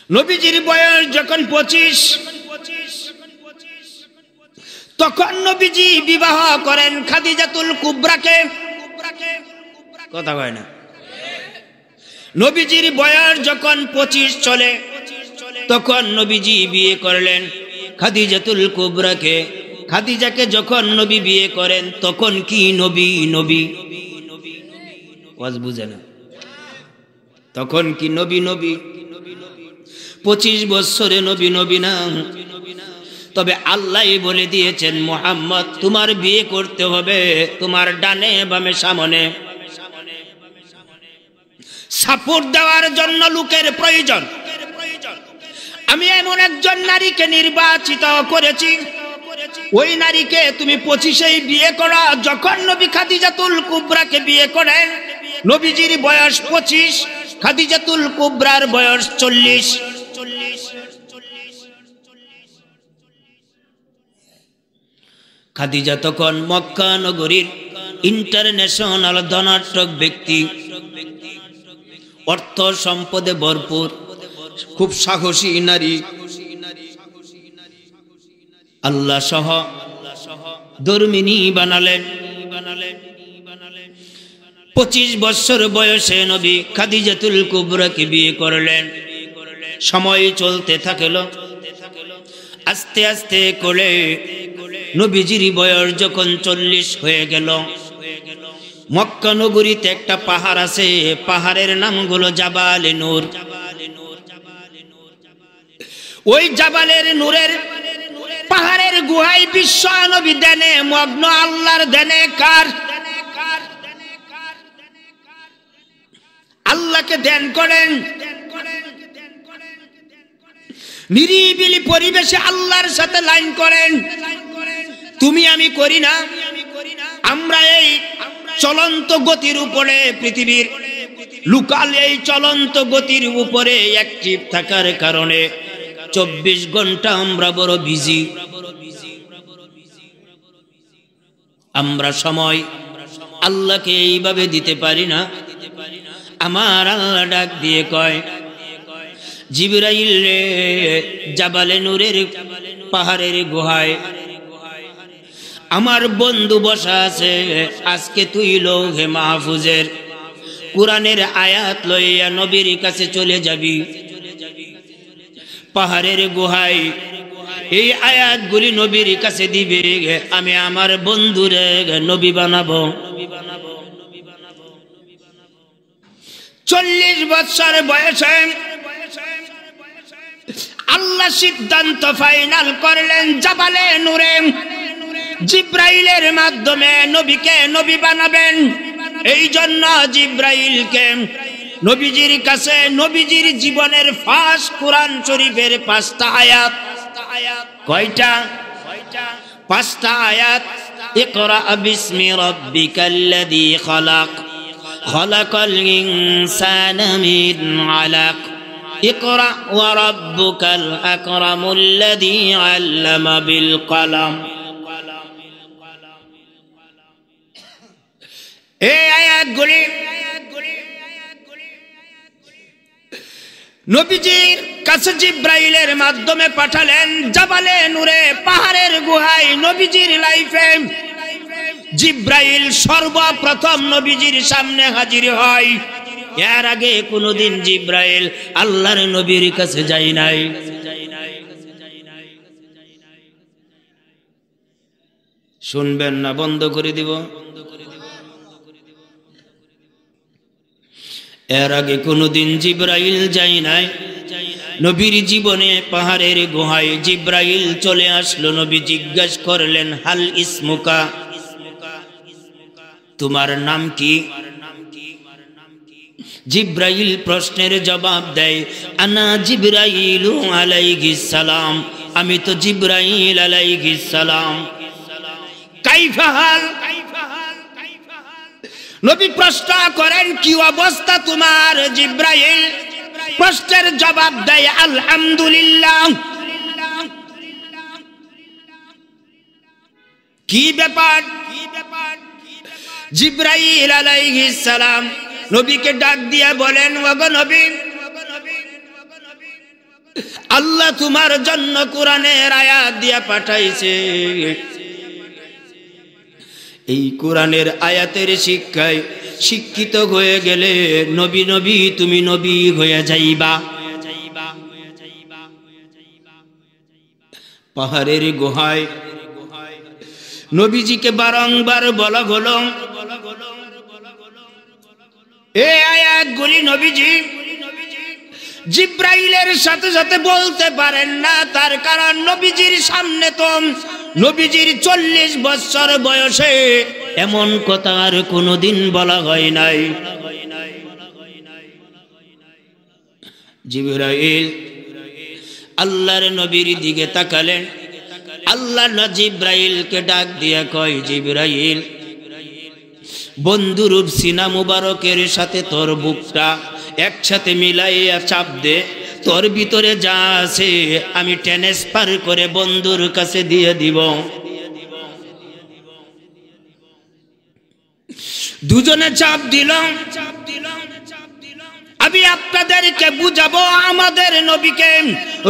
নবীজির বয়স যখন 25, তখন নবীজি বিবাহ করেন খাদিজাতুল কুবরাকে। কথা কয় না? নবীজির বয়স যখন 25 চলে, তখন নবীজি বিয়ে করলেন খাদিজাতুল কুবরাকে। খাদিজাকে যখন নবী বিয়ে করেন, তখন কি নবী নবী ওয়াজ বুঝে না? তখন কি নবী নবী? 25 বছরে নবী নবী না। তবে আল্লাহ বলে দিয়েছেন, মুহাম্মদ তোমার বিয়ে করতে হবে তোমার ডানে বামে সামনে। সাপোর্ট দেওয়ার জন্য লোকের প্রয়োজন। আমি এমন একজন নারীকে নির্বাচিত করেছি, ওই নারীকে তুমি 25-এই বিয়ে করো। যখন নবী খাদিজাতুল কুবরাকে বিয়ে করেন, নবীজির বয়স 25, খাদিজাতুল কুবরার বয়স 40। খাদিজা তখন মক্কা নগরীর ইন্টারন্যাশনাল ধনাঢ্য ব্যক্তি, অর্থ সম্পদে ভরপুর, খুব সাহসী নারী। আল্লাহ সহ ধর্মিনী বানালেন। 25 বছর বয়সে নবী খাদিজাতুল কুবরাকে বিয়ে করলেন। সময় চলতে থাকলো, আস্তে আস্তে করে নবীজির বয়স যখন 40 হয়ে গেল, মক্কা নগরীতে একটা পাহাড় আছে, পাহাড়ের নাম হলো জাবালে নূর। ওই জাবালের নূরের পাহাড়ের গুহায় বিশ্ব নবী ধ্যানে মগ্ন। আল্লাহর ধ্যানে কার? আল্লাহকে ধ্যান করেন। নিরিবিলি পরিবেশে আল্লাহর সাথে লাইন করেন। তুমি আমি করি না। আমরা এই চলন্ত গতির উপরে, পৃথিবীর লোকাল এই চলন্ত গতির উপরে অ্যাক্টিভ থাকার কারণে 24 ঘন্টা আমরা বড় বিজি। আমরা সময় আল্লাহকে এইভাবে দিতে পারি না। আমার আল্লাহ ডাক দিয়ে কয়, জিবরাইল রে, জাবালে নূরের পাহাড়ের গুহায় আমার বন্ধু বসা আছে। আজকে তুই লৌহে মাহফুজের কোরআনের আয়াত লইয়া নবীর কাছে চলে যাবি। পাহাড়ের গুহায় এই আয়াতগুলি নবীর কাছে দিবে। আমি আমার বন্ধুরে নবী বানাবো। 40 বছর বয়সে আল্লাহ সিদ্ধান্ত ফাইনাল করলেন, জাবালে নূরে জিব্রাইলের মাধ্যমে নবীকে নবী বানাবেন। এই জন্য জিব্রাইলকে নবীজির কাছে, নবীজির জীবনের ফার্স্ট কোরআন শরীফের 5টা আয়াত। কয়টা? 5টা আয়াত। ইকরা বিসমি রাব্বিকাল্লাযী খালাক, খালাকাল ইনসানা মিন আলাক, ইকরা ওয়া রাব্বুকাল আকরামুল্লাযী আল্লামা বিল কলম। এই আয়াতগুলি নবীজির কাছে জিব্রাইলের মাধ্যমে পাঠালেন। জাবালে নূরে পাহাড়ের গুহায় নবীজির লাইফে জিব্রাইল সর্বপ্রথম নবীজির সামনে হাজির হয়। এর আগে কোনোদিন জিব্রাইল আল্লাহর নবীর কাছে যায় নাই। শুনবেন না? বন্ধ করে দিব। এর আগে কোনোদিন জিব্রাইল যায় নাই নবীর জীবনে। পাহাড়ের গুহায় জিব্রাইল চলে আসলো। নবী জিজ্ঞাসা করলেন, হাল ইসমুকা, তোমার নাম কি? জিব্রাইল প্রশ্নের জবাব দেয়, আনা জিব্রাইল আলাইহিস সালাম, আমি তো জিব্রাইল আলাইহিস সালাম। কাইফা হাল? নবী প্রশ্ন করেন, কি অবস্থা তোমার? জিব্রাইল প্রশ্নের জবাব দেয়, আলহামদুলিল্লাহ। কি ব্যাপার? জিব্রাইল আলাইহিস সালাম নবীকে ডাক দিয়ে বলেন, ওগো নবী, আল্লাহ তোমার জন্য কোরআনের আয়াত দিয়া পাঠাইছে। এই কোরআনের আয়াতের শিক্ষায় শিক্ষিত হয়ে গেলে নবী নবী তুমি নবী হয়ে যাইবা। পাহাড়ের গুহায় নবীজিকে বারংবার বলা হলো, এই আয়াতগুলি নবীজি জিব্রাইলের সাথে সাথে বলতে পারেন না, তার কারণ নবীজির সামনে তো নবীজির 40 বছর বয়সে এমন কথা আর কোনোদিন বলা হয় নাই। জিবরাইল আল্লাহর নবীর দিকে তাকালেন, আল্লাহ জিব্রাইলকে ডাক দিয়া কয়, জিব্রাইল বন্ধুরূপ সিনা মুবারকের সাথে তোর বুকটা একসাথে মিলাইয়া চাপ দে, তোর ভিতরে যা আছে আমি ট্রান্সফার করে বন্ধুর কাছে দিয়ে দিব। দুজনে চাপ দিল। আমি আপনাদেরকে বুঝাবো, আমাদের নবীকে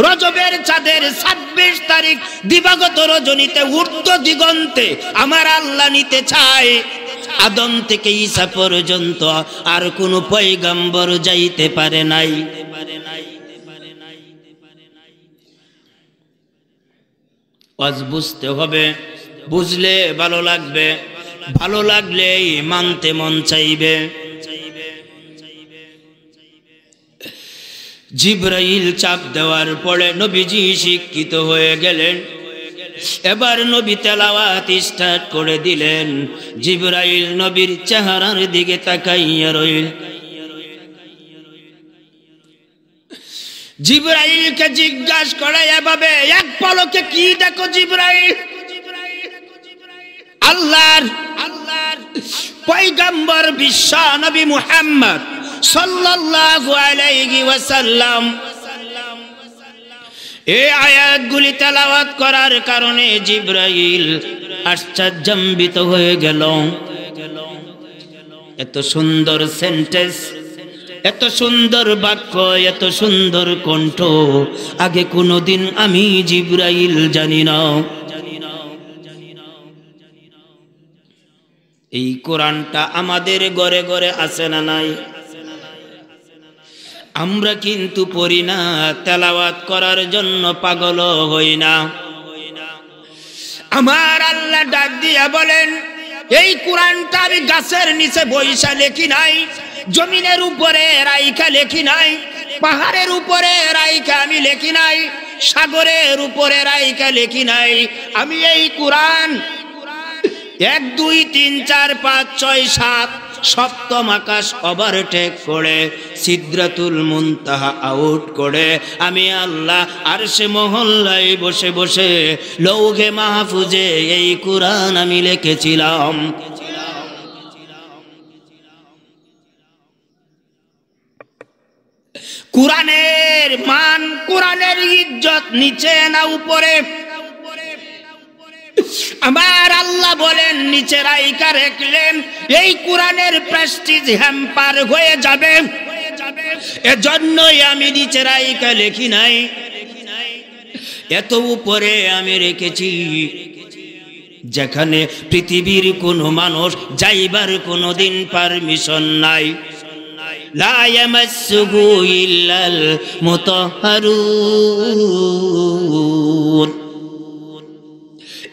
রজবের চাঁদের 26 তারিখ দিবাগত রজনীতে ঊর্ধ্ব দিগন্তে আমার আল্লাহ নিতে চায়। আদম থেকে ঈসা পর্যন্ত আর কোন পয়গম্বর যাইতে পারে নাই। আজ বুঝতে হবে, বুঝলে ভালো লাগবে, ভালো লাগলেই মানতে মন চাইবে। জিব্রাইল চাপ দেওয়ার পরে নবীজি শিক্ষিত হয়ে গেলেন। এবার নবী তেলাওয়াত স্টার্ট করে দিলেন। জিব্রাইল নবীর চেহারার দিকে তাকাইয়া রইল। জিব্রাইলকে জিজ্ঞাসা করে এভাবে, এক পলকে কি দেখো জিব্রাইল? আল্লাহর পয়গম্বর বিশ্ব নবী মুহাম্মদ সাল্লাল্লাহু আলাইহি ওয়াসাল্লাম এই আয়াতগুলি তেলাওয়াত করার কারণে জিব্রাইল আশ্চর্যান্বিত হয়ে গেল। এত সুন্দর সেন্টেন্স, এত সুন্দর বাক্য, এত সুন্দর কণ্ঠ আগে কোনোদিন আমি জিব্রাইল জানি না। এই কোরআনটা আমাদের ঘরে ঘরে আছে না নাই? আমরা কিন্তু পড়ি না, তেলাওয়াত করার জন্য পাগল হই না। আমার আল্লাহ ডাক দিয়া বলেন, এই কোরআনটা আমি গাছের নিচে বইসা লেখি নাই, জমিনের উপরে রাইখা লেখি নাই, পাহাড়ের উপরে রাইখা আমি লেখি নাই, সাগরের উপরে রাইখা লেখি নাই। আমি এই কোরআন 1 2 3 4 5 6 7 সপ্তম আকাশ ওভারটেক করে সিদরাতুল মুনতাহা আউট করে আমি আল্লাহ আরশে মহল্লায় বসে বসে লৌহে মাহফুজে এই কোরআন আমি লিখেছিলাম। কোরআনের মান, কোরআনের ইজ্জত নিচে না উপরে? আমার আল্লাহ বলেন নিচে রাইখা রাখলেন, এই কোরআনের প্রেস্টিজ হ্যাম্পার হয়ে যাবে, এজন্যই আমি নিচে রাইখা লেখি নাই, এত উপরে আমি রেখেছি যেখানে পৃথিবীর কোন মানুষ যাইবার কোনদিন পারমিশন নাই। লা ইয়ামাসসুহু ইল্লাল মুতাহহারুন।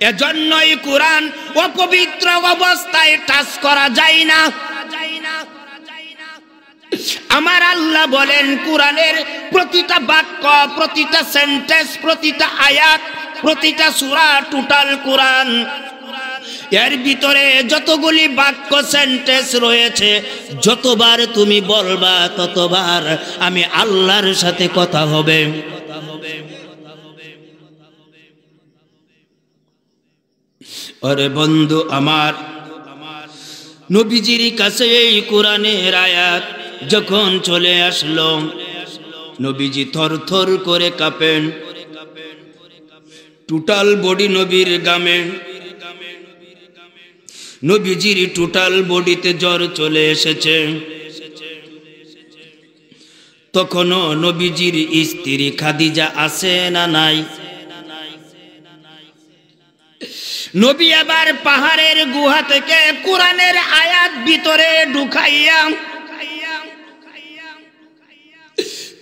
এজন্যই কোরআন অপবিত্র অবস্থায় টাচ করা যায় না। আমার আল্লাহ বলেন কোরআনের প্রতিটা বাক্য, প্রতিটা সেন্টেন্স, প্রতিটা আয়াত, প্রতিটা সূরা, টোটাল কোরআন এর ভিতরে যতগুলি বাক্য সেন্টেন্স রয়েছে, যতবার তুমি বলবা ততবার আমি আল্লাহর সাথে কথা হবে। আরে বন্ধু আমার, নবীজির কাছে এই কোরআনের আয়াত যখন চলে আসলো, নবীজি থরথর করে কাঁপেন, টোটাল বডি নবীর গামে, নবীজির টোটাল বডিতে জ্বর চলে এসেছে। তখনও নবীজির স্ত্রী খাদিজা আছে না নাই? নবী আবার পাহাড়ের গুহা থেকে কোরআনের আয়াত ভিতরে ঢুকাইয়া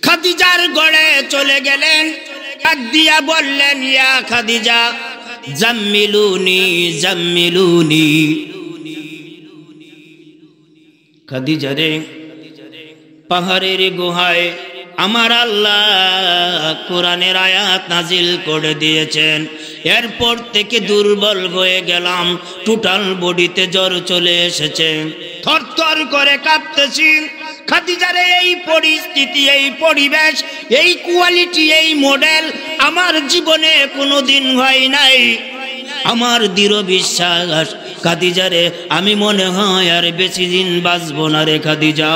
খাদিজার গড়ে চলে গেলেন। ডাক দিয়া বললেন, ইয়া খাদিজা জাম্মিলুনি জাম্মিলুনি। খাদিজা রে, পাহাড়ের গুহায় আমার আল্লাহ কোরআনের আয়াত নাজিল করে দিয়েছেন। এরপর থেকে দুর্বল হয়ে গেলাম, টোটাল বডিতে জ্বর চলে এসেছে, থরথর করে কাঁপতেছি। খাদিজারে, এই পরিস্থিতি, এই পরিবেশ, এই কোয়ালিটি, এই মডেল আমার জীবনে কোনোদিন হয় নাই। আমার দৃঢ় বিশ্বাস, খাদিজারে আমি মনে হয় আর বেশি দিন বাঁচবো না রে খাদিজা।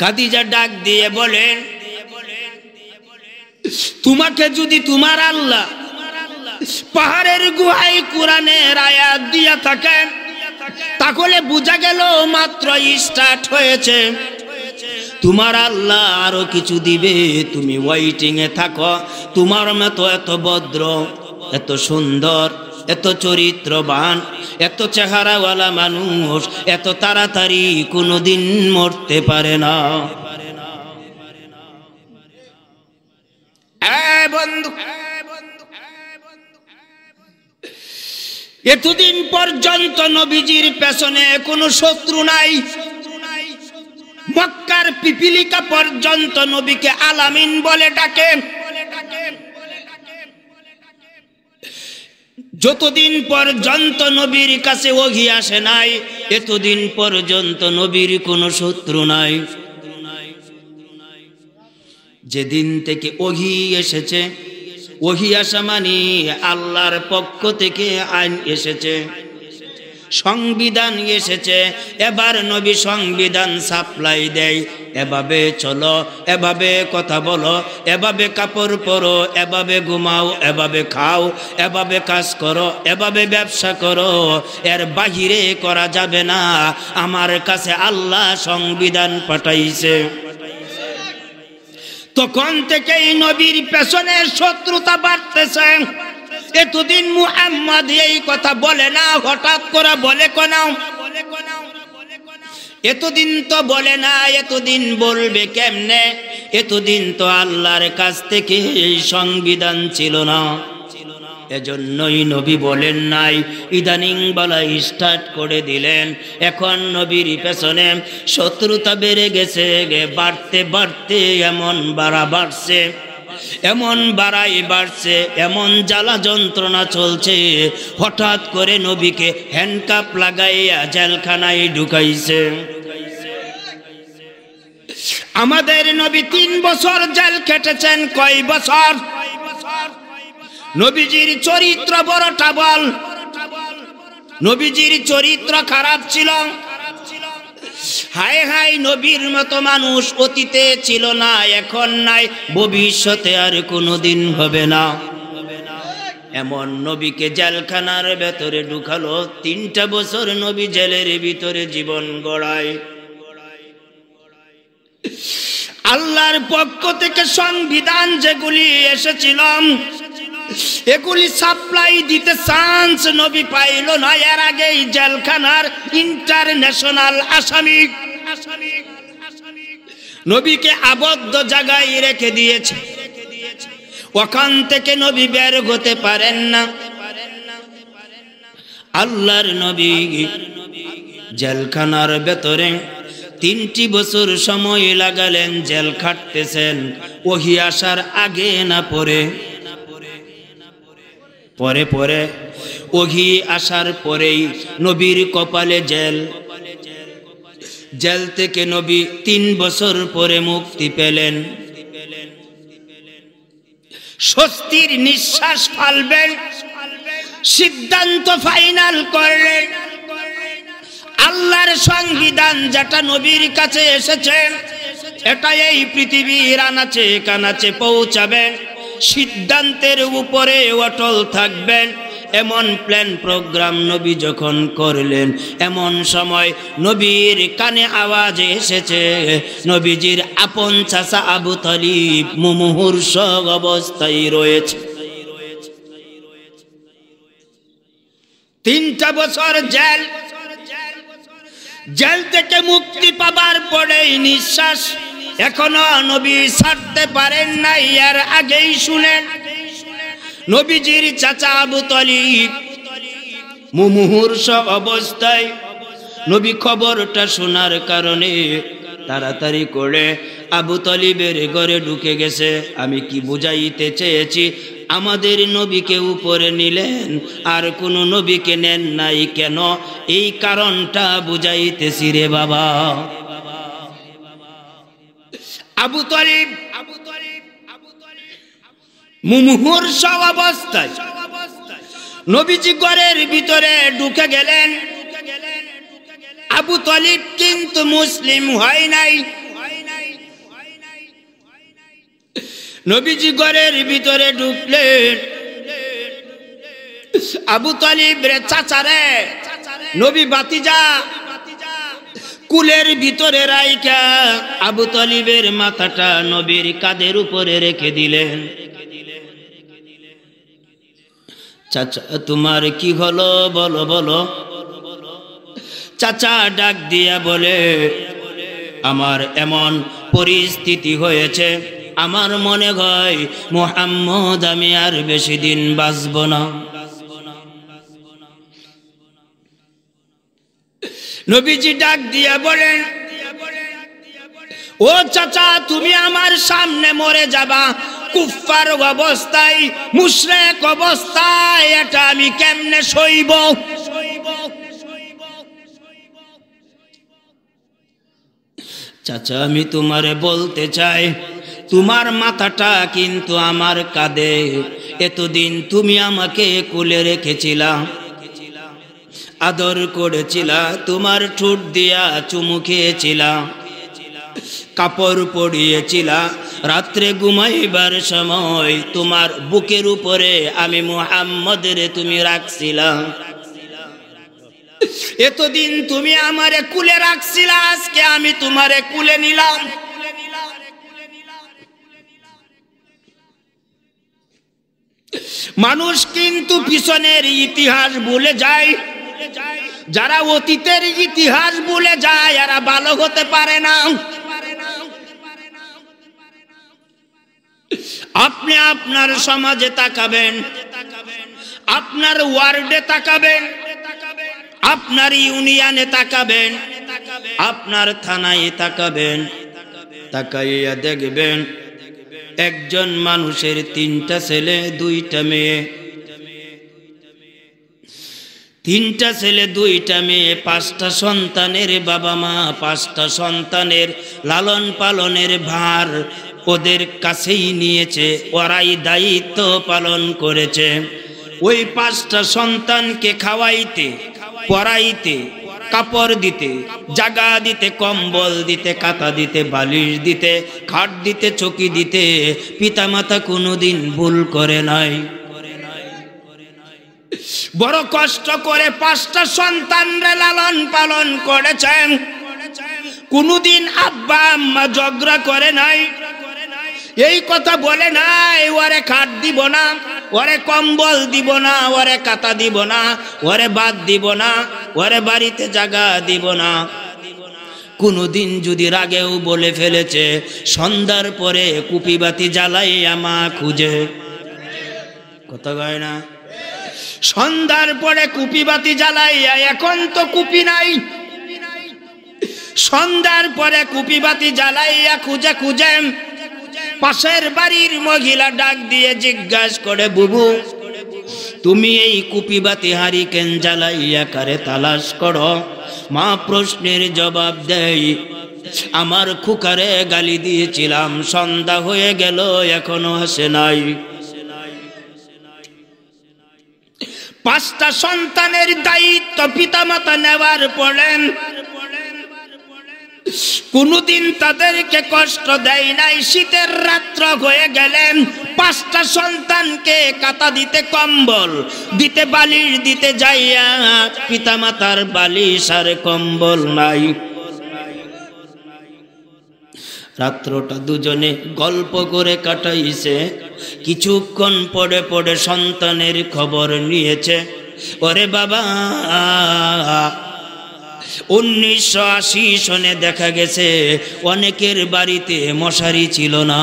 খাদিজা ডাক দিয়ে বলেন, তোমাকে যদি তোমার আল্লাহ পাহাড়ের গুহায় কোরআনের আয়াত দিয়া থাকেন, তাহলে বোঝা গেল মাত্র স্টার্ট হয়েছে। তোমার আল্লাহ আরো কিছু দিবে, তুমি ওয়েটিং এ থাকো। তোমার মতো এত ভদ্র, এত সুন্দর, এত চরিত্রবান, এত চেহারাওয়ালা মানুষ এত তাড়াতাড়ি কোনোদিন মরতে পারে না। বন্ধু, এতদিন পর্যন্ত নবীজির পেছনে কোনো শত্রু নাই। মক্কার পিপিলিকা পর্যন্ত নবীকে আলামিন বলে ডাকে। যতদিন পর্যন্ত নবীর কাছে ওহী আসে নাই, এতদিন পর্যন্ত নবীর কোনো শত্রু নাই। যেদিন থেকে ওহী এসেছে, ওহী আসা মানে আল্লাহর পক্ষ থেকে আইন এসেছে, সংবিধান এসেছে। এবার নবী সংবিধান সাপ্লাই দেয়, এভাবে চলো, এভাবে কথা বলো, এভাবে কাপড় পরো, এভাবে ঘুমাও, এভাবে খাও, এভাবে কাজ করো, এভাবে ব্যবসা করো, এর বাহিরে করা যাবে না। আমার কাছে আল্লাহ সংবিধান পাঠাইছে। তখন থেকেই নবীর পেছনে শত্রুতা বাড়তেছে। এতদিন মুহাম্মদ এই কথা বলে না, হঠাৎ করে বলে কোন? এতদিন তো বলে না, এতদিন বলবে কেমনে? এতদিন তো আল্লাহর কাছ থেকে এই সংবিধান ছিল না। এজন্যই নবী বলেন নাই, ইদানিং বলা স্টার্ট করে দিলেন। এখন নবীর পেছনে শত্রুতা বেড়ে গেছে, বাড়তে বাড়তে এমন বাড়ছে, এমন বাড়ছে, এমন জ্বালা যন্ত্রণা চলছে। হঠাৎ করে নবীকে হ্যান্ডকাপ লাগাইয়া জেলখানায় ঢুকাইছে। আমাদের নবী 3 বছর জেল খেটেছেন। কয় বছর? নবীজির চরিত্র বড়টা বল। নবীজির চরিত্র খারাপ ছিল। হায় হায়, নবীর মতো মানুষ অতীতে ছিল না, এখন নাই, ভবিষ্যতে আর কোনোদিন হবে না। এমন নবীকে জেলখানার ভেতরে ঢুকালো। 3টা বছর নবী জেলের ভিতরে জীবন গড়ায়। আল্লাহর পক্ষ থেকে সংবিধান যেগুলি এসেছিল, এগুলি সাপ্লাই দিতে চান্স নবী পাইল না। এর আগেই জেলখানার ইন্টারন্যাশনাল আসামি নবীকে আবদ্ধ জায়গায় রেখে দিয়েছে। ওখান থেকে নবী বের হতে পারেন না। আল্লাহর নবী জেলখানার ভেতরে 3টি বছর সময় লাগালেন, জেল খাটতেছেন। ওহী আসার আগে না পরে? পরে পরে ওহী আসার পরেই নবীর কপালে জেল। জেল থেকে নবী 3 বছর পরে মুক্তি পেলেন। স্বস্তির নিঃশ্বাস ফেলবেন, সিদ্ধান্ত ফাইনাল করলেন। আল্লাহর সংবিধান যেটা নবীর কাছে এসেছে, এটা এই পৃথিবীর আনাচে কানাচে পৌঁছাবেন। সিদ্ধান্তের উপরে অটল থাকবেন। এমন প্ল্যান প্রোগ্রাম নবী যখন করলেন, এমন সময় নবীর কানে আওয়াজ এসেছে, নবীজির আপন চাচা আবু তালিব মুমূর্ষ অবস্থায় রয়েছে। 3টা বছর জেল, জেল থেকে মুক্তি পাবার পরেই নিঃশ্বাস এখনো নবী ছাড়তে পারেন নাই। এর আগেই শুনেন নবীজির চাচা আবু তালিব মুমূর্ষ অবস্থায়। নবী খবরটা শোনার কারণে তাড়াতাড়ি করে আবু তালিবের ঘরে ঢুকে গেছে। আমি কি বুঝাইতে চেয়েছি, আমাদের নবীকে উপরে নিলেন আর কোন নবীকে নেন নাই কেন, এই কারণটা বুঝাইতেছি রে বাবা। আবু তালিব মুমূর্ষ অবস্থায় নবীজি ঘরের ভিতরে ঢুকে গেলেন। আবু তালিব কিন্তু মুসলিম হয় নাই। নবীজি ঘরের ভিতরে ঢুকলেন, আবু তালিব রে চাচা রে, নবী ভাতিজা কুলের ভিতরে রাইখা আবু তালিবের মাথাটা নবীর কাঁধের উপরে রেখে দিলেন। চাচা তোমার কি হলো বলো বলো। চাচা ডাক দিয়া বলে, আমার এমন পরিস্থিতি হয়েছে, আমার মনে হয় মুহাম্মদ আমি আর বেশি দিন বাঁচব না। নবীজি ডাক দিয়া বলেন, ও চাচা তুমি আমার সামনে মরে যাবা কুফফার অবস্থায়, মুশরিক অবস্থায়, এটা আমি কেমনে সইব? চাচা আমি তোমারে বলতে চাই, তোমার মাথাটা কিন্তু আমার কাঁধে। এতদিন তুমি আমাকে কোলে রেখেছিলা, আদর করেছিলা, তোমার ঠোঁট দিয়া চুমু খেয়েছিলা, কাপড় পরিয়েছিলা, রাত্রে ঘুমাইবার সময় তোমার বুকের উপরে আমি মুহাম্মদের তুমি রাখছিলা। এতদিন তুমি আমারে কুলে রাখছিলা, আজকে আমি তোমারে কুলে নিলাম। মানুষ কিন্তু পিছনের ইতিহাস ভুলে যায়। যারা অতীতের ইতিহাস ভুলে যায় এরা ভালো হতে পারে না। আপনি আপনার সমাজে তাকাবেন, আপনার ওয়ার্ডে তাকাবেন, আপনার ইউনিয়নে তাকাবেন, আপনার থানায় তাকাবেন, তাকাইয়া দেখবেন একজন মানুষের 3টা ছেলে 2টা মেয়ে, 3টা ছেলে 2টা মেয়ে, 5টা সন্তানের বাবা মা, 5টা সন্তানের লালন পালনের ভার ওদের কাছেই নিয়েছে, ওরাই দায়িত্ব পালন করেছে। ওই 5টা সন্তানকে খাওয়াইতে, পড়াইতে, কাপড় দিতে, জাগা দিতে, কম্বল দিতে, কাঁথা দিতে, বালিশ দিতে, খাট দিতে, চকি দিতে পিতামাতা কোনোদিন ভুল করে নাই। বড় কষ্ট করে 5টা সন্তানরে লালন পালন করেছেন। কোনোদিন আব্বা আম্মা ঝগড়া করে নাই, এই কথা বলে নাই ওরে খাট দিব না, ওরে কম্বল দিব না, ওরে কাঁথা দিব না, ওরে ভাত দিব না, ওরে বাড়িতে জায়গা দিব না। কোনোদিন যদি রাগেও বলে ফেলেছে, সন্ধ্যার পরে কুপিবাতি জ্বালাইয়া মা খুঁজে, কথা কয় না, সন্ধ্যার পরে কুপিবাতি জ্বালাইয়া, এখন তো কুপি নাই, সন্ধ্যার পরে কুপিবাতি জ্বালাইয়া খুঁজে খুঁজে পাশের বাড়ির মহিলা ডাক দিয়ে জিজ্ঞাসা করে, বুবু তুমি এই কুপিবাতি হারিকেন জ্বালাইয়া কারে তালাশ করো? মা প্রশ্নের জবাব দেয়, আমার খুকারে গালি দিয়েছিলাম, সন্ধ্যা হয়ে গেল এখনো আসে নাই। 5টা সন্তানের দায়িত্ব পিতামাতা নেওয়ার পরে কোনদিন তাদেরকে কষ্ট দেয় নাই। শীতের রাত্র হয়ে গেলেন 5টা সন্তানকে কাতা দিতে কম্বল, দিতে বালিশ দিতে যাইয়া পিতামাতার বালিশ আর কম্বল নাই। রাত্রটা দুজনে গল্প করে কাটাইছে। কিছুক্ষণ পরে পরে সন্তানের খবর নিয়েছে। ওরে বাবা, 1980 সনে দেখা গেছে অনেকের বাড়িতে মশারি ছিল না,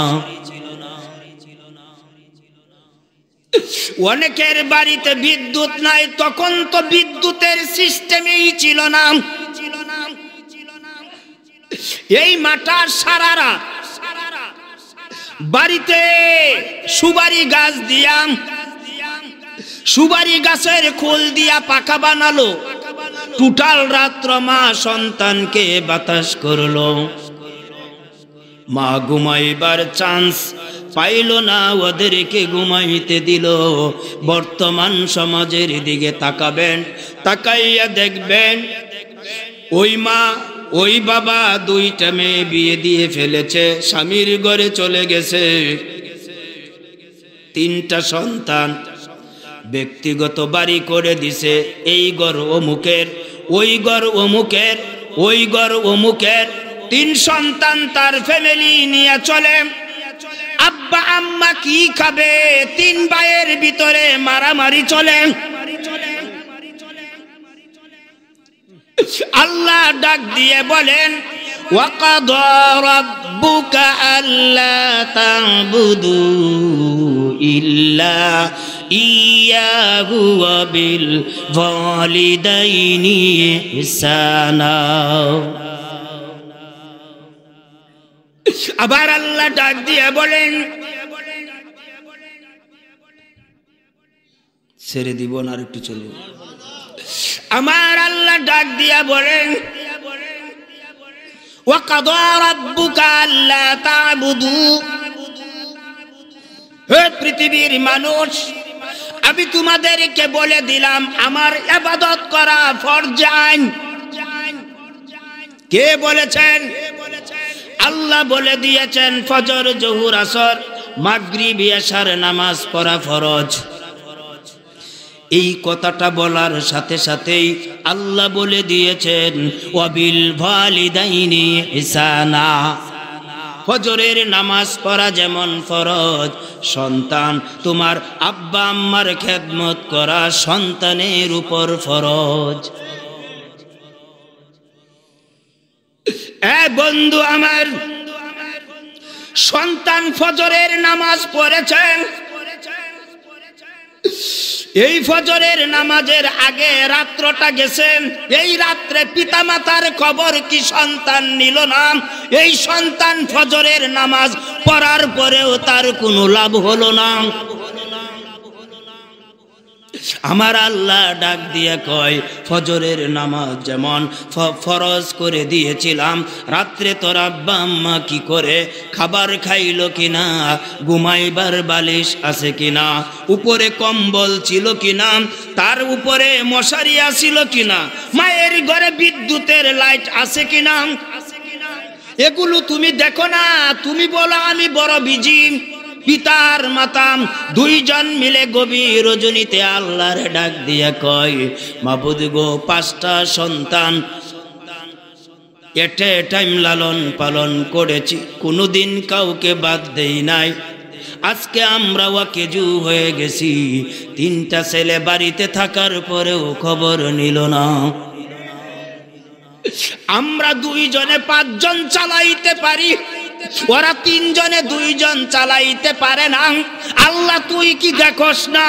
অনেকের বাড়িতে বিদ্যুৎ নাই। তখন তো বিদ্যুতের সিস্টেমই ছিল না। এই মাটার সারারা বাড়িতে সুপারি গাছ দিয়াম, সুপারি গাছের খোল দিয়া পাকা বানালো। টোটাল রাত্র মা সন্তানকে বাতাস করলো। মা ঘুমাইবার চান্স পাইল না, ওদেরকে ঘুমাইতে দিল। বর্তমান সমাজের দিকে তাকাবেন, তাকাইয়া দেখবেন ওই মা ওই বাবা 2টা মেয়ে বিয়ে দিয়ে ফেলেছে, স্বামীর ঘরে চলে গেছে। 3টা সন্তান ব্যক্তিগত বাড়ি করে দিছে। এই ঘর অমুকের, ওই ঘর অমুকের, ওই ঘর অমুকের। 3 সন্তান তার ফ্যামিলি নিয়ে চলে। আব্বা আম্মা কি খাবে? 3 ভাইয়ের ভিতরে মারামারি চলে। আল্লাহ ডাক দিয়ে বলেন, ওয়াকাদা রাব্বুকা আল্লা তা'বুদু ইল্লা ইয়াহু ওয়া বিল ওয়ালিদাইনি ইহসানা। আবার আল্লাহ ডাক দিয়ে বলেন, ছেড়ে দিব না, আর একটু চলবে। আমার আল্লাহ ডাক দিয়া বলেন, ওয়াকাদা রাব্বুকা আল্লা তা'বুদু। হে পৃথিবীর মানুষ, আমি তোমাদেরকে বলে দিলাম আমার ইবাদত করা ফরজ আইন। কে বলেছেন? আল্লাহ বলে দিয়েছেন ফজর, জোহর, আসর, মাগরিব, ইশার নামাজ পড়া ফরজ। এই কথাটা বলার সাথে সাথেই আল্লাহ বলে দিয়েছেন ওয়াবিল ওয়ালিদাইনি ইহসানা। ফজরের নামাজ পড়া যেমন ফরজ, সন্তান তোমার আব্বা আম্মার খেদমত করা সন্তানের উপর ফরজ। বন্ধু আমার, সন্তান ফজরের নামাজ পড়েছেন। এই ফজরের নামাজের আগে রাত্রটা গেছেন। এই রাত্রে পিতামাতার খবর কি সন্তান নিল না? এই সন্তান ফজরের নামাজ পড়ার পরেও তার কোনো লাভ হলো না। আমার আল্লাহ ডাক দিয়ে কয়, ফজরের নামাজ যেমন ফরজ করে দিয়েছিলাম, রাত্রে তোর আব্বা আম্মা কি করে, খাবার খাইলো কিনা, ঘুমাইবার বালিশ আছে কিনা, উপরে কম্বল ছিল কিনা, তার উপরে মশারি আছিল কিনা, মায়ের ঘরে বিদ্যুতের লাইট আছে কিনা, এগুলো তুমি দেখো না। তুমি বলো আমি বড় বিজি। পিতার মাতাম 2 জন মিলে গভীর রজনীতে আল্লাহর ডাক দিয়া কয়, মাবুদ গো, 5টা সন্তান এটে টাইম লালন পালন করেছি, কোনোদিন কাউকে বাদ দেই নাই। আজকে আমরা ওয়াকেজু হয়ে গেছি। 3টা ছেলে বাড়িতে থাকার পরেও খবর নিল না। আমরা 2 জনে 5 জন চালাইতে পারি, ওরা 3 জনে 2 জন চালাইতে পারে না। আল্লাহ তুই কি দেখোস না?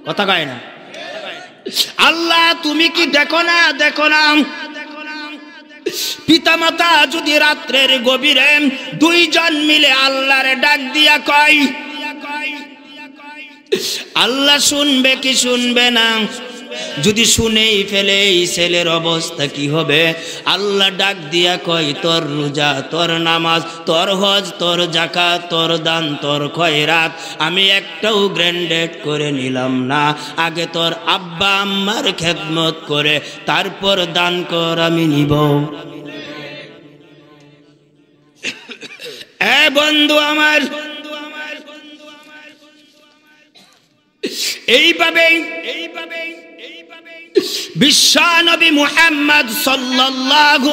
কথা কয় না। আল্লাহ তুমি কি দেখো না? দেখো না। পিতামাতা যদি রাত্রের গভীরে 2 জন মিলে আল্লাহর ডাক দিয়া কয়, আল্লাহ শুনবে কি শুনবে না? যদি শুনেই ফেলে এই ছেলের অবস্থা কি হবে? আল্লাহ ডাক দিয়া কয়, তোর রোজা, তোর নামাজ, তোর হজ, তোর যাকাত, তোর দান, তোর খয়রাত আমি একটাও গ্র্যান্ডেড করে নিলাম না। আগে তোর আব্বা আম্মার খেদমত করে তারপর দান কর, আমি নিব। বন্ধু আমার, এইভাবেই বিশ্বনবী মুহাম্মদ সাল্লাল্লাহু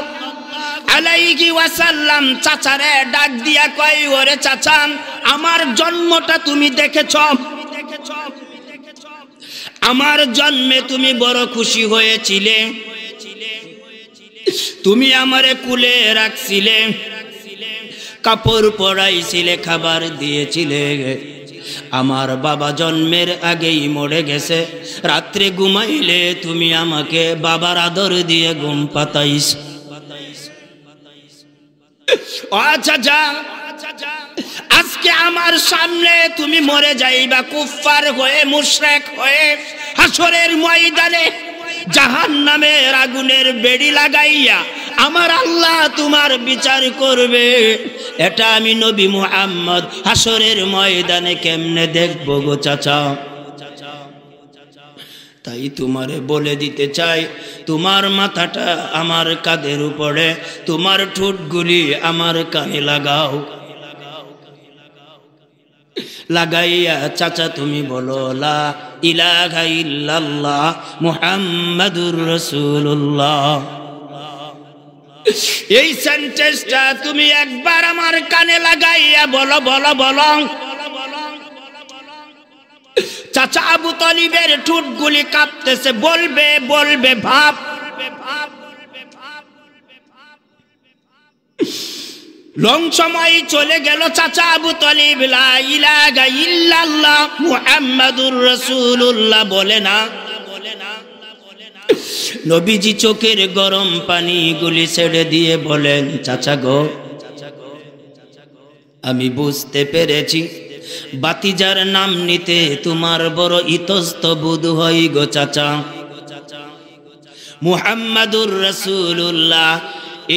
আলাইহি ওয়াসাল্লাম চাচারে ডাক দিয়া কয়, ওরে চাচা, আমার জন্মটা তুমি দেখেছো, আমার জন্মে তুমি বড় খুশি হয়েছিলে, তুমি আমারে কুলে রাখছিলে, কাপড় পরাইছিলে, খাবার দিয়েছিলে। আমার বাবা জন্মের আগেই মরে গেছে, রাত্রে ঘুমাইলে তুমি আমাকে বাবার আদর দিয়ে ঘুম পাতাইছ। আচ্ছা, আজকে আমার সামনে তুমি মরে যাইবা কুফফার হয়ে, মুশরিক হয়ে, হাসরের ময়দানে জাহান্নামের আগুনের বেড়ি লাগাইয়া আমার আল্লাহ তোমার বিচার করবে। এটা আমি নবী মুহাম্মদ হাসরের ময়দানে কেমনে দেখবো গো চাচা? তাই তোমারে বলে দিতে চাই, তোমার মাথাটা আমার কাঁধের উপরে, তোমার ঠোঁটগুলি আমার কানে লাগাও। লাগাইয়া চাচা তুমি বলো, লা ইলাহা ইল্লাল্লাহ মুহাম্মাদুর রাসূলুল্লাহ। এই সেন্টেন্সটা তুমি একবার আমার কানে লাগাইয়া বলো, বলো, বলো। চাচা আবু তালিবের ঠোঁটগুলি কাঁপতেছে, বলবে, বলবে, ভাব। লং সময় চলে গেল, চাচা আবু তালিব লা ইলাহা ইল্লাল্লাহ মুহাম্মাদুর রাসূলুল্লাহ বলে না। নবীজি চোখের গরম পানিগুলি ছেড়ে দিয়ে বলেন, চাচা গো, আমি বুঝতে পেরেছি বাতিজার নাম নিতে তোমার বড় ইতস্তবোধ হয় গো চাচা। মুহাম্মাদুর রাসূলুল্লাহ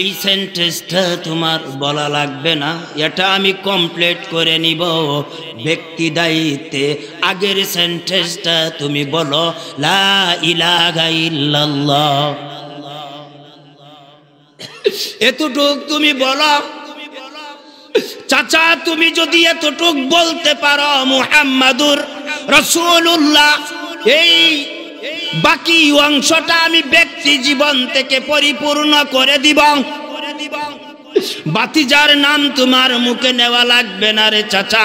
এই সেন্টেন্সটা তোমার বলা লাগবে না, এটা আমি কমপ্লিট করে নিব ব্যক্তি দায়িত্বে। আগের সেন্টেন্সটা তুমি বলো, লা ইলাহা ইল্লাল্লাহ। এতটুক তুমি বলো। চাচা তুমি যদি এতটুক বলতে পারো মুহাম্মাদুর রাসূলুল্লাহ, এই বাকি অংশটা আমি ব্যক্তি জীবন থেকে পরিপূর্ণ করে দিব। বাতিজার নাম তোমার মুখে নেওয়া লাগবে না রে চাচা।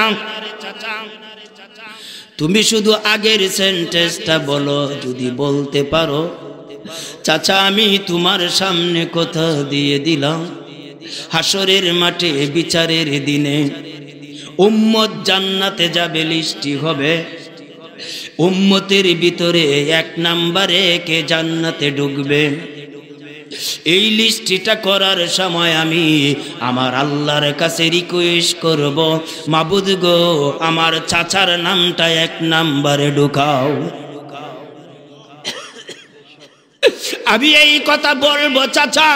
তুমি শুধু আগের সেন্টেন্সটা বলো, যদি বলতে পারো। চাচা আমি তোমার সামনে কথা দিয়ে দিলাম, হাসরের মাঠে বিচারের দিনে উম্মত জান্নাতে যাবে, লিস্টি হবে। উম্মতের ভিতরে 1 নম্বরে কে জান্নাতে ঢুকবে, এই লিস্টটা করার সময় আমি আমার আল্লাহর কাছে রিকোয়েস্ট করব, মাবুদ গো আমার চাচার নামটা 1 নম্বরে ঢুকাও। আমি এই কথা বলবো চাচা,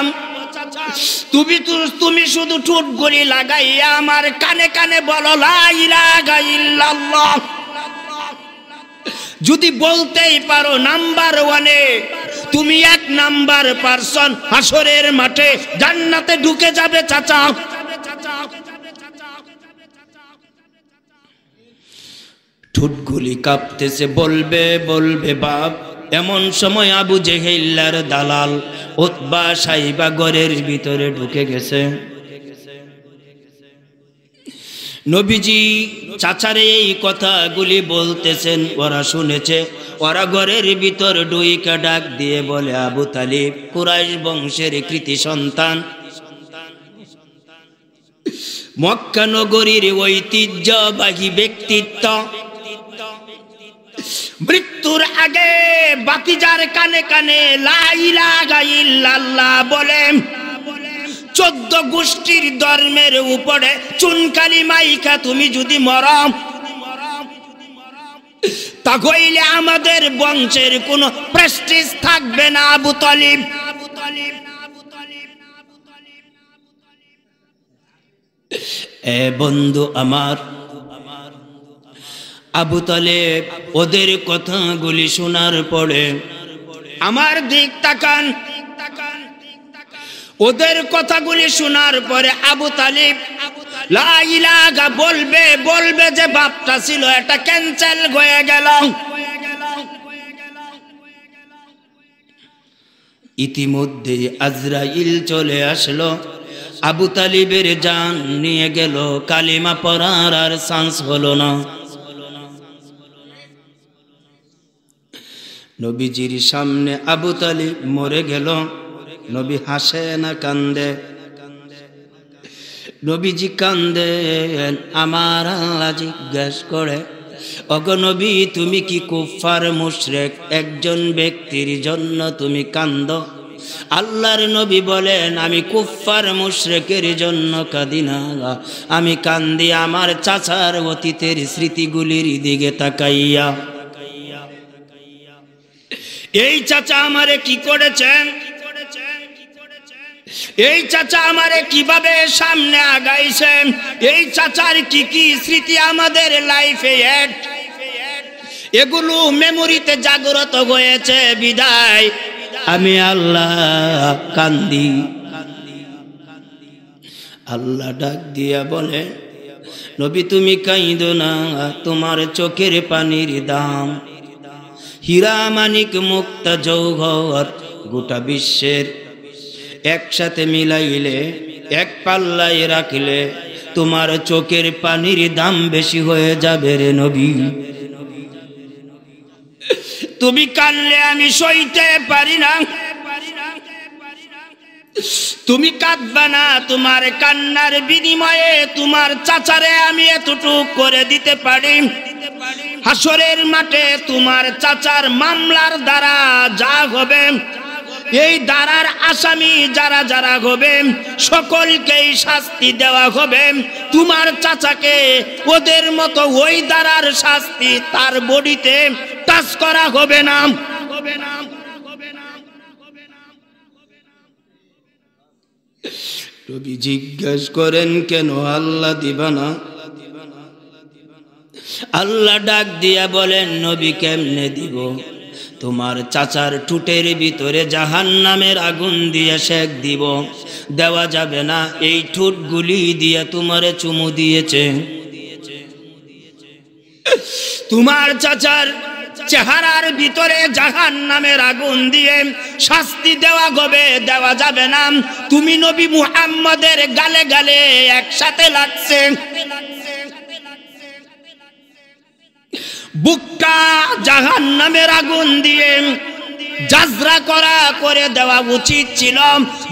তুমি শুধু ঠোঁটগুলি লাগাইয়া আমার কানে কানে বলো, লা ইলাহা ইল্লাল্লাহ। যদি বলতেই পারো নাম্বার 1-এ তুমি 1 নাম্বার পারসন, হাসরের মাঠে জান্নাতে ঢুকে যাবে চাচা। ঠোঁটগুলি কাঁপতেছে, বলবে, বলবে বাপ। এমন সময় আবু জেহেলের দালাল উতবা সাইবা ঘরের ভিতরে ঢুকে গেছে। নবীজি চাচারে এই কথাগুলি বলতেছেন, ওরা শুনেছে। ওরা ঘরের ভিতর ডুইকা ডাক দিয়ে বলে, আবু তালিব কুরাইশ বংশের কৃতি সন্তান, মক্কা নগরীর ঐতিহ্যবাহী ব্যক্তিত্ব, মৃত্যুর আগে বাতিজার কানে কানে লা ইলাহা ইল্লাল্লাহ বলে 14 গোষ্ঠীর ধর্মের উপরে চুনকালি মাইকা তুমি যদি মরো, তাহলে আমাদের বংশের কোনো প্রেস্টিজ থাকবে না। আবু তালিব এ বন্ধু আমার, আবু তালেব ওদের কথাগুলি শোনার পরে আমার দিক তাকান। ওদের কথাগুলি শোনার পরে আবু তালিব লা ইলাহা বলবে, বলবে যে বাপটা ছিল এটা ক্যান্সেল হয়ে গেল। ইতিমধ্যে আজরাইল চলে আসলো, আবু তালিবের জান নিয়ে গেল, কালিমা পড়ার আর চান্স হলো না। নবীজির সামনে আবু তালিব মরে গেল, নবী হাসে না কান্দে? নবীজি কান্দেন। আমার আল্লাহ জিজ্ঞেস করে, ওগো নবী, তুমি কি কুফার মুশরিক একজন ব্যক্তির জন্য তুমি কান্দো? আল্লাহর নবী বলেন, আমি কুফার মুশরিকের জন্য কাঁদি না, আমি কান্দি আমার চাচার অতীতের স্মৃতিগুলির দিকে তাকাইয়া। এই চাচা আমারে কি করেছেন, এই চাচা আমারে কিভাবে সামনে আগাইছেন, এই চাচার কি কি স্মৃতি আমাদের লাইফে এড, এগুলো মেমোরিতে জাগ্রত হয়েছে বিদায় আমি আল্লাহ কান্দি। আল্লাহ ডাক দিয়া বলে, নবী তুমি কাঁদো না, তোমার চোখের পানির দাম হীরা মানিক মুক্তা জৌহর গোটা বিশ্বের একসাথে মিলাইলে, এক পাল্লায় রাখলে তোমার চোখের পানির দাম বেশি হয়ে যাবে রে নবী। তুমি কাঁদলে আমি সইতে পারি না, তুমি কাঁদবা না, তোমার কান্নার বিনিময়ে তোমার চাচারে আমি এতটুক করে দিতে পারি। হাসরের মাঠে তোমার চাচার মামলার দ্বারা যা হবে, এই দ্বারার আসামি যারা যারা হবে সকলকেই শাস্তি দেওয়া হবে। তোমার চাচাকে ওদের মতো ওই দ্বারার শাস্তি তার বডিতে টাচ করা হবে না। নবী জিজ্ঞেস করেন, কেন আল্লাহ দিবা না? আল্লাহ ডাক দিয়া বলেন, নবী কেমনে দিব? তোমার চাচার ঠুটের ভিতরে জাহান্নামের আগুন দিয়ে শেক দিব, দেওয়া যাবে না। এই ঠুটগুলি দিয়ে তোমারে চুমু দিয়েছে, তোমার চাচার চেহারার ভিতরে জাহান্নামের আগুন দিয়ে শাস্তি দেওয়া হবে, দেওয়া যাবে না। তুমি নবী মুহাম্মদের গালে গালে একসাথে লাগছে, বুকটা জাহান্নামের আগুন দিয়ে জাজরা করা করে দেওয়া উচিত ছিল,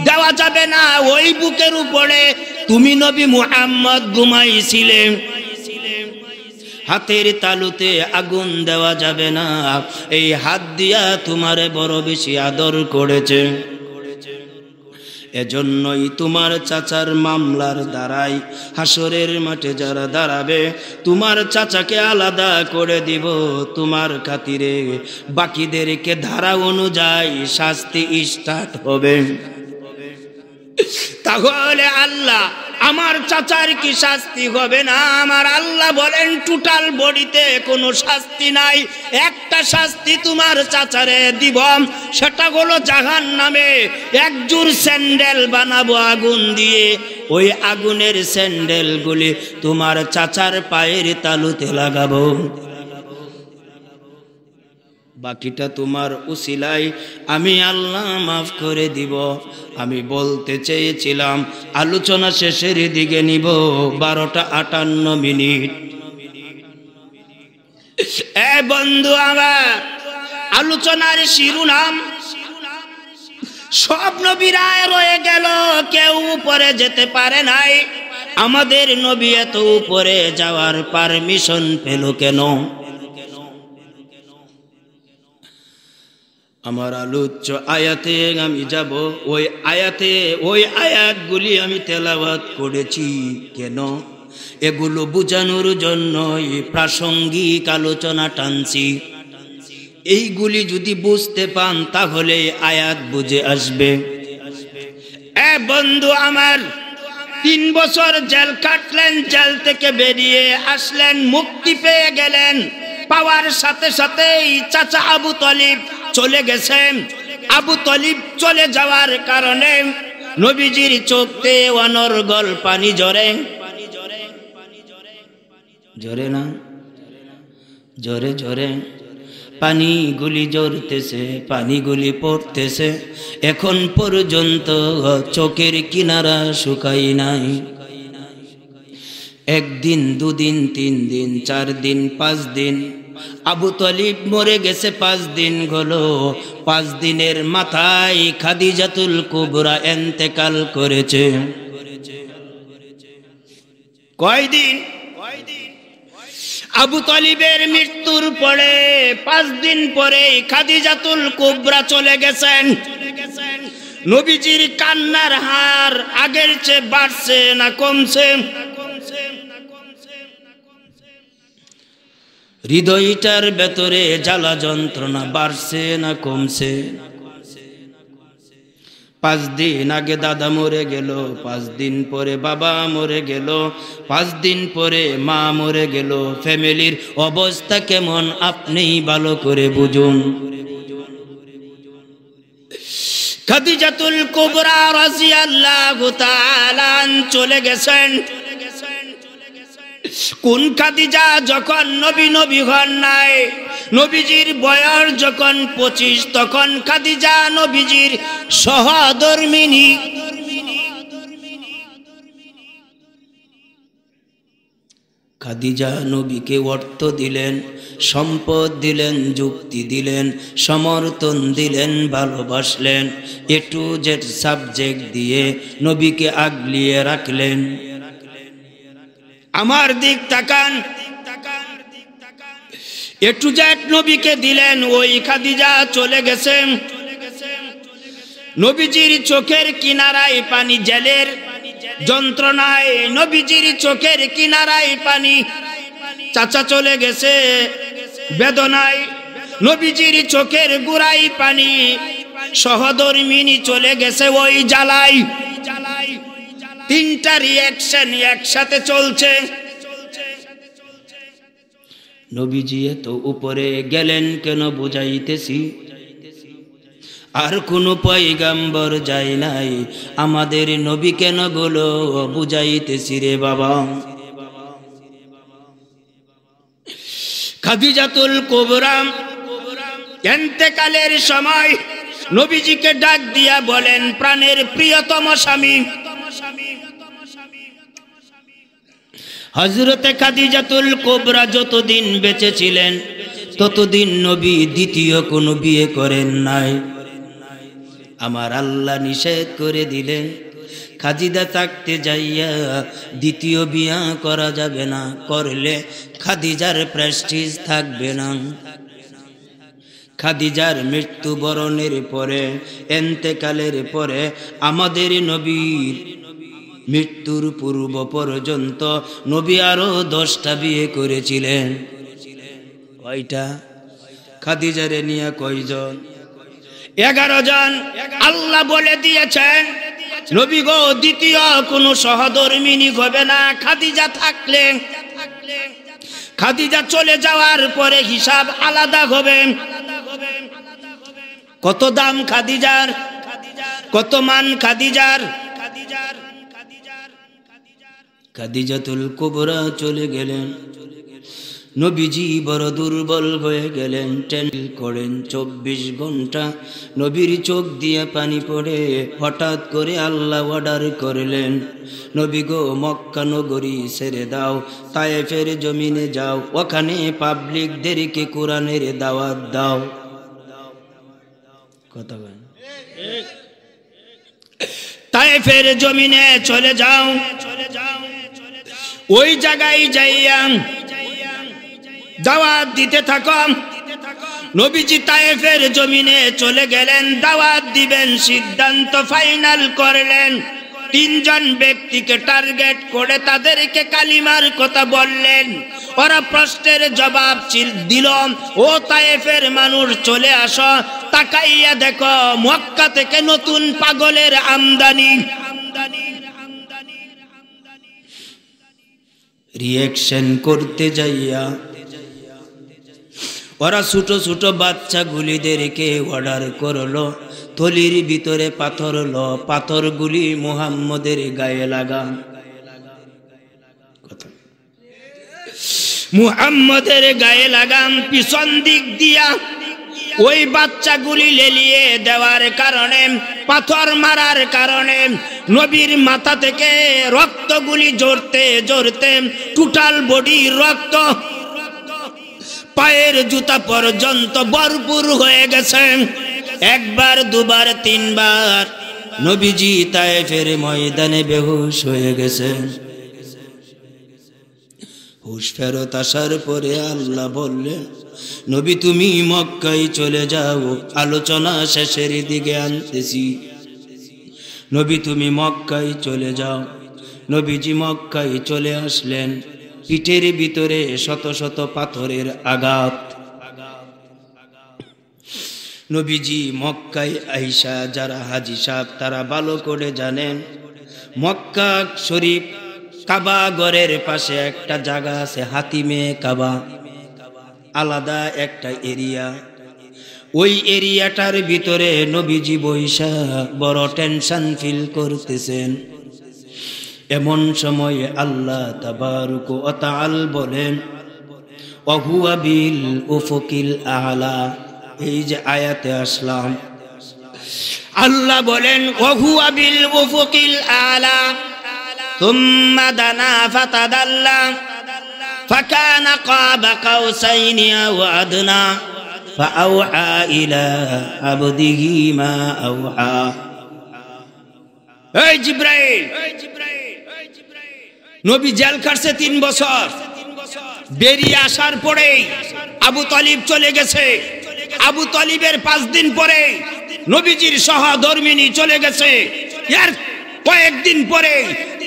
দেওয়া যাবে না। ওই বুকের উপরে তুমি নবী মুহাম্মদ ঘুমাইছিলে, হাতের তালুতে আগুন দেওয়া যাবে না। এই হাত দিয়া তোমারে বড় বেশি আদর করেছে, এজন্যই তোমার চাচার মামলার দ্বারাই হাসরের মাঠে যারা দাঁড়াবে তোমার চাচাকে আলাদা করে দিব তোমার খাতিরে, বাকিদেরকে ধারা অনুযায়ী শাস্তি স্টার্ট হবে। তাহলে আল্লাহ আমার চাচার কি শাস্তি হবে না? আমার আল্লাহ বলেন টোটাল বডিতে কোনো শাস্তি নাই, একটা শাস্তি তোমার চাচারে দিব, সেটা হলো জাহান্নামে একজোড় স্যান্ডেল বানাবো আগুন দিয়ে, ওই আগুনের স্যান্ডেলগুলি তোমার চাচার পায়ের তালুতে লাগাবো, বাকিটা তোমার উসিলায় আমি আল্লাহ মাফ করে দিব। আমি বলতে চেয়েছিলাম আলোচনা শেষের দিকে নিব 12:58। এ বন্ধু আমার, আলোচনার শিরোনাম সব নবীরা রয়ে গেল, কেউ উপরে যেতে পারে নাই। আমাদের নবী এত উপরে যাওয়ার পারমিশন পেল কেন? আমার আলোচ্য আয়াতে আমি যাব, ওই আয়াতগুলি আমি তেলাওয়াত করেছি কেন? এগুলো বোঝানোর জন্যই প্রাসঙ্গিক আলোচনা টানছি। এইগুলি যদি বুঝতে পান তাহলে আয়াত বুঝে আসবে। এ বন্ধু আমার, 3 বছর জেল কাটলেন, জেল থেকে বেরিয়ে আসলেন, মুক্তি পেয়ে গেলেন। পাওয়ার সাথে সাথেই চাচা আবু তালিব চলে গেছেন। আবু তালিব চলে যাওয়ার কারণে নবীজির চোখে অনর্গল পানি ঝরে, ঝরে না, ঝরে ঝরে পানিগুলি ঝরতেছে, পানিগুলি পড়তেছে, এখন পর্যন্ত চোখের কিনারা শুকাই নাই। একদিন, দুদিন, 3 দিন, 4 দিন, 5 দিন, আবু তালিব মরে গেছে 5 দিন হলো। 5 দিনের মাথায় খাদিজাতুল কুবরা ইন্তেকাল করেছে। কয়দিন? আবু তালিবের মৃত্যুর পরে 5 দিন পরে খাদিজাতুল কুবরা চলে গেছেন। নবীজির কান্নার হার আগের চেয়ে বাড়ছে না কমছে? হৃদয়টার ভেতরে জ্বালা যন্ত্রণা বাড়ছে না কমছে? 5 দিন আগে দাদা মরে গেল, 5 দিন পরে বাবা মরে গেল, 5 দিন পরে মা মরে গেল। ফ্যামিলির অবস্থা কেমন আপনিই ভালো করে বুঝুন। খাদিজাতুল কুবরা রাদিয়াল্লাহু তাআলা চলে গেছেন। কোন খাদিজা? যখন নবী হন নাই, নবীজির বয়স যখন 25, তখন খাদিজা নবীজির সহধর্মিণী। খাদিজা নবীকে অর্থ দিলেন, সম্পদ দিলেন, যুক্তি দিলেন, সমর্থন দিলেন, ভালোবাসলেন। A to Z সাবজেক্ট দিয়ে নবীকে আগলিয়ে রাখলেন। আমার দিক তাকান, A to Z নবীকে দিলেন। ওই খাদিজা চলে গেছেন। নবীজির চোখের কিনারায় পানি, জেলের যন্ত্রণায় নবীজির চোখের কিনারায় পানি। চাচা চলে গেছে বেদনায়, নবীজির চোখের গোড়ায় পানি। সহধর্মিণী চলে গেছে ওই জ্বালায়। 3টা রিঅ্যাকশন একসাথে চলছে। নবীজি এত উপরে গেলেন কেন বুঝাইতেছি। আর কোন পয়গাম্বর যায় নাই, আমাদের নবী কেন বলো বুঝাইতেছি রে বাবা। খাদিজাতুল কুবরা ইন্তেকালের সময় নবীজিকে ডাক দিয়া বলেন, প্রাণের প্রিয়তম স্বামী। হযরতে খাদিজাতুল কুবরা যতদিন বেঁচে ছিলেন ততদিন নবী দ্বিতীয় কোনো বিয়ে করেন নাই। আমার আল্লাহ নিষেধ করে দিলেন, খাদিজা থাকতে যাইয়া দ্বিতীয় বিয়া করা যাবে না, করলে খাদিজার প্রেস্টিজ থাকবে না। খাদিজার মৃত্যুবরণের পরে, ইন্তেকালের পরে আমাদের নবীর মৃত্যুর পূর্ব পর্যন্ত নবী আরো 10টা বিয়ে করেছিলেন। কয়টা? খাদিজারে নিয়ে কয়জন? 11 জন। আল্লাহ বলে দিয়েছেন, নবী গো দ্বিতীয় কোনো সহধর্মিণী হবে না খাদিজা থাকলে। খাদিজা চলে যাওয়ার পরে হিসাব আলাদা হবে। কত দাম খাদিজার, কত মান খাদিজার। খাদিজাতুল কুবরা চলে গেলেন। নবীজি বড় দুর্বল হয়ে গেলেন। টেন্ডেল করেন 24 ঘন্টা নবীর চোখ দিয়ে পানি পড়ে। হঠাৎ করে আল্লাহ অর্ডার করলেন, নবী গো মক্কা নগরী ছেড়ে দাও, তায়েফের জমিনে যাও, ওখানে পাবলিকদেরকে কোরআনের দাওয়াত দাও। কথা বলেন। তায়েফের জমিনে চলে যাও, ওই জায়গায় যাইয়া দাওয়াত দিতে থাকো। নবীজি তায়েফের জমিনে চলে গেলেন, দাওয়াত দিবেন সিদ্ধান্ত ফাইনাল করলেন। 3 জন ব্যক্তিকে টার্গেট করে তাদেরকে কালিমার কথা বললেন। ওরা প্রশ্নের জবাব দিল, ও তায়েফের মানুষ চলে আসো, তাকাইয়া দেখো মক্কা থেকে নতুন পাগলের আমদানি। রিঅ্যাকশন করতে যাইয়া ওরা ছোট ছোট বাচ্চাগুলিদেরকে অর্ডার করলো, থলির ভিতরে পাথর লো, পাথরগুলি মুহাম্মদের গায়ে লাগা। মুহাম্মদের গায়ে লাগাম পিছন দিক দিয়া ওই বাচ্চাগুলি লেলিয়ে দেওয়ার কারণে, পাথর মারার কারণে নবীর মাথা থেকে রক্তগুলি জড়তে জড়তে টোটাল বডি রক্ত, পায়ের জুতা পর্যন্ত ভরপুর হয়ে গেছে। একবার, দুবার, তিনবার নবীজি তায়েফের ময়দানে বেহুশ হয়ে গেছেন। হুশ ফেরত আসার পরে আল্লাহ বললেন, নবী তুমি মক্কায় চলে যাও, আলোচনা শেষের দিকে আনতেছি। নবী তুমি মক্কায় চলে যাও। নবীজি মক্কায় চলে আসলেন। পিঠের ভিতরে শত শত পাথরের আঘাত। নবীজি মক্কায় আইসা, যারা হাজী সাহেব তারা ভালো করে জানেন, মক্কা শরীফ কাবা ঘরের পাশে একটা জায়গা আছে, হাতিমে কাবা, আলাদা একটা এরিয়া। ওই এরিয়াটার ভিতরে নবীজি বৈশা বড় টেনশন ফিল করতেছেন। এমন সময় আল্লাহ তাবারক ওয়া তাআলা বলেন, ওয়া হুয়া বিল উফুকিল আলা। এই যে আয়াতে আসলাম, আল্লাহ বলেন ওয়া হুয়া বিল উফুকিল আলা থুম্মা দানা ফাতাদাল্লা ফাকানা কাবা কাউসাইনি আও আদনা ফাআওহা ইলা আবদিহি মা আওহা। এই জিবরাইল, নবী জেল খাটছে 3 বছর। বেরিয়ে আসার পরে আবু তালিব চলে গেছে। আবু তালিবের 5 দিন পরে নবীজির সহধর্মিনী চলে গেছে। এর কয়েকদিন পরে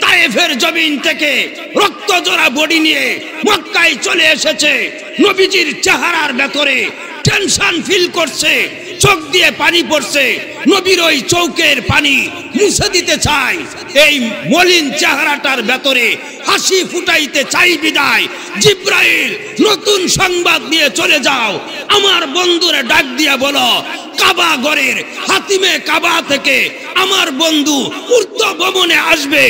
তায়েফের জমিন থেকে রক্ত জোড়া বডি নিয়ে মক্কায় চলে এসেছে। নবীজির চেহারার ভেতরে টেনশন ফিল করছে, চোখ দিয়ে পানি পড়ছে। নবীর ওই চোখের পানি মুছে দিতে চায়। এই মলিন চেহারাটার ভেতরে হাসি ফুটাইতে চাই বিদায় জিবরাইল নতুন সংবাদ নিয়ে চলে যাও, আমার বন্ধুরে ডাক দিয়া বলো, কাবা ঘরের হাতিমে কাবা থেকে আমার বন্ধু উর্ত ভবনে আসবে,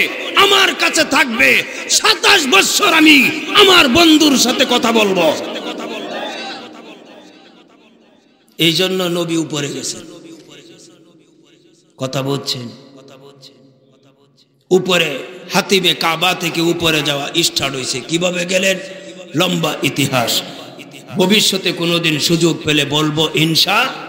আমার কাছে থাকবে 27 বছর। আমি আমার বন্ধুর সাথে কথা বলবো। এই জন্য নবী উপরে গেছেন। কথা বলছেন, উপরে হাতিমে কাবা থেকে উপরে যাওয়া স্টার্ট হয়েছে। কিভাবে গেলেন? লম্বা ইতিহাস, ভবিষ্যতে কোনোদিন সুযোগ পেলে বলবো ইনশাআল্লাহ।